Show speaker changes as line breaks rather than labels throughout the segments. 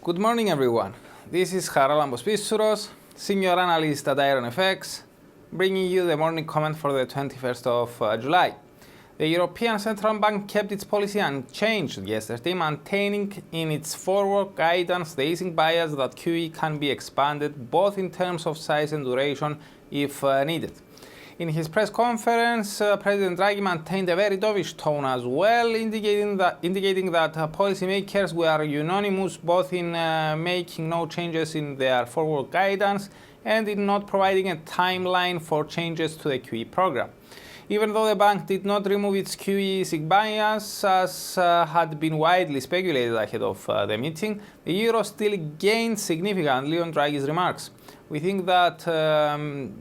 Good morning, everyone. This is Charalambos Pissouros, senior analyst at IronFX, bringing you the morning comment for the 21st of July. The European Central Bank kept its policy unchanged yesterday, maintaining in its forward guidance the easing bias that QE can be expanded both in terms of size and duration if needed. In his press conference, President Draghi maintained a very dovish tone as well, indicating that policymakers were unanimous both in making no changes in their forward guidance and in not providing a timeline for changes to the QE program. Even though the bank did not remove its QE easing bias, as had been widely speculated ahead of the meeting, the euro still gained significantly on Draghi's remarks. We think that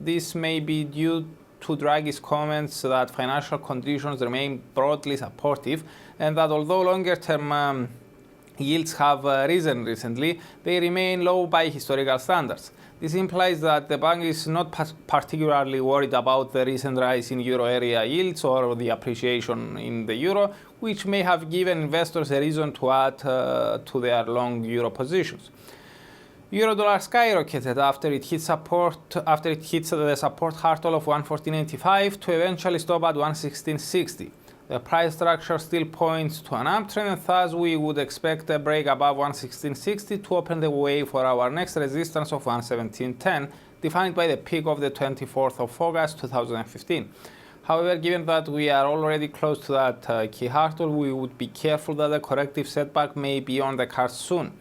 this may be due to Draghi's comments that financial conditions remain broadly supportive and that although longer-term yields have risen recently, they remain low by historical standards. This implies that the bank is not particularly worried about the recent rise in euro area yields or the appreciation in the euro, which may have given investors a reason to add to their long euro positions. Euro-dollar skyrocketed after it hit the support hurdle of 114.85 to eventually stop at 116.60. The price structure still points to an uptrend, and thus we would expect a break above 116.60 to open the way for our next resistance of 117.10, defined by the peak of the 24th of August 2015. However, given that we are already close to that key hurdle, we would be careful that a corrective setback may be on the cards soon.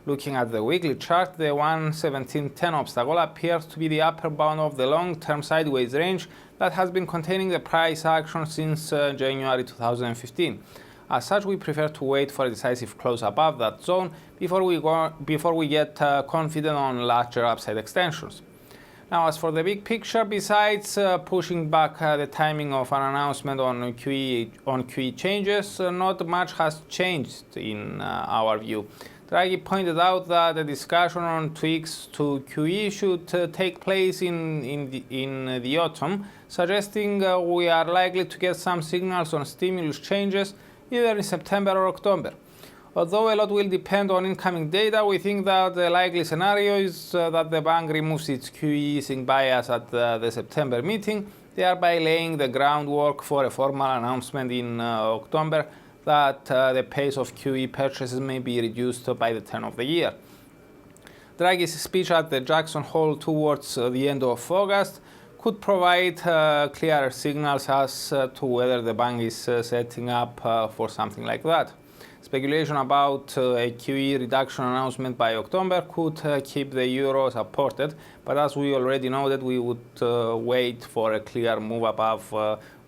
Looking at the weekly chart, the 117.10 obstacle appears to be the upper bound of the long-term sideways range that has been containing the price action since January 2015. As such, we prefer to wait for a decisive close above that zone before we get confident on larger upside extensions. Now, as for the big picture, besides pushing back the timing of an announcement on QE changes, not much has changed in our view. Draghi pointed out that the discussion on tweaks to QE should take place in the autumn, suggesting we are likely to get some signals on stimulus changes either in September or October. Although a lot will depend on incoming data, we think that the likely scenario is that the bank removes its QE easing bias at the September meeting, thereby laying the groundwork for a formal announcement in October that the pace of QE purchases may be reduced by the turn of the year. Draghi's speech at the Jackson Hole towards the end of August could provide clearer signals as to whether the bank is setting up for something like that. Speculation about a QE reduction announcement by October could keep the euro supported, but as we already know that we would wait for a clear move above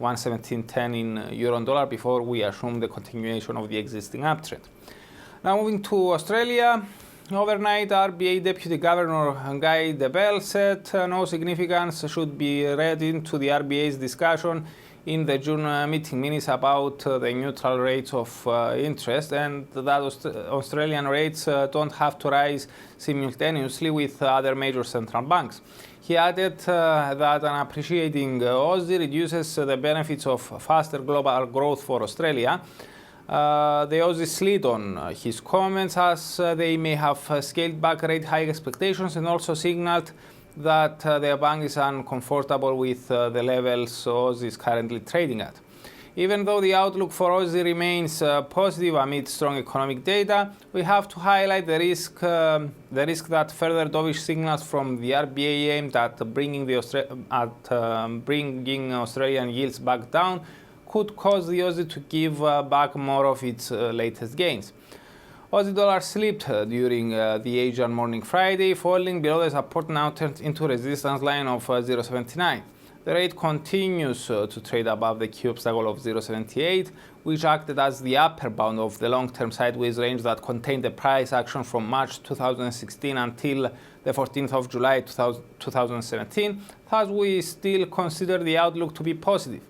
117.10 in euro and dollar before we assume the continuation of the existing uptrend. Now moving to Australia, overnight RBA Deputy Governor Guy Debelle said no significance should be read into the RBA's discussion in the June meeting minutes about the neutral rates of interest, and that Australian rates don't have to rise simultaneously with other major central banks. He added that an appreciating Aussie reduces the benefits of faster global growth for Australia. The Aussie slid on his comments as they may have scaled back rate hike expectations and also signaled that the bank is uncomfortable with the levels Aussie is currently trading at. Even though the outlook for Aussie remains positive amid strong economic data, we have to highlight the risk that further dovish signals from the RBA aimed at bringing Australian yields back down could cause the Aussie to give back more of its latest gains. Aussie dollar slipped during the Asian morning Friday, falling below the support now turned into resistance line of 0.79. The rate continues to trade above the key obstacle of 0.78, which acted as the upper bound of the long-term sideways range that contained the price action from March 2016 until the 14th of July 2017. Thus, we still consider the outlook to be positive.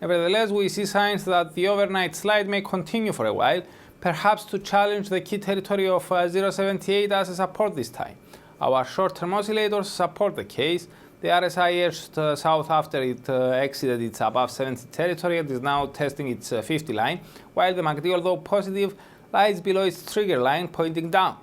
Nevertheless, we see signs that the overnight slide may continue for a while, perhaps to challenge the key territory of 0.78 as a support this time. Our short-term oscillators support the case. The RSI edged south after it exited its above 70 territory and is now testing its 50 line, while the MACD, although positive, lies below its trigger line pointing down.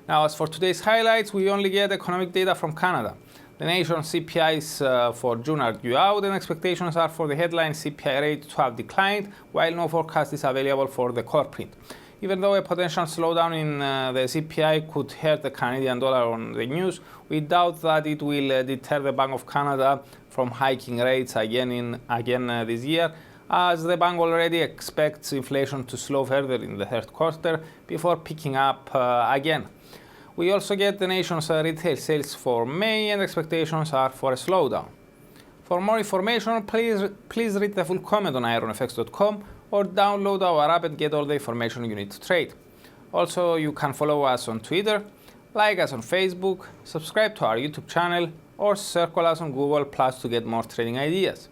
Now, as for today's highlights, we only get economic data from Canada. The nation's CPIs for June are due out, and expectations are for the headline CPI rate to have declined, while no forecast is available for the core print. Even though a potential slowdown in the CPI could hurt the Canadian dollar on the news, we doubt that it will deter the Bank of Canada from hiking rates again this year, as the bank already expects inflation to slow further in the third quarter before picking up again. We also get the nation's retail sales for May, and expectations are for a slowdown. For more information, please read the full comment on IronFX.com or download our app and get all the information you need to trade. Also, you can follow us on Twitter, like us on Facebook, subscribe to our YouTube channel, or circle us on Google Plus to get more trading ideas.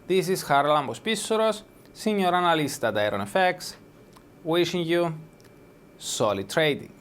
This is Charalambos Pissouros, Senior Analyst at IronFX, wishing you solid trading.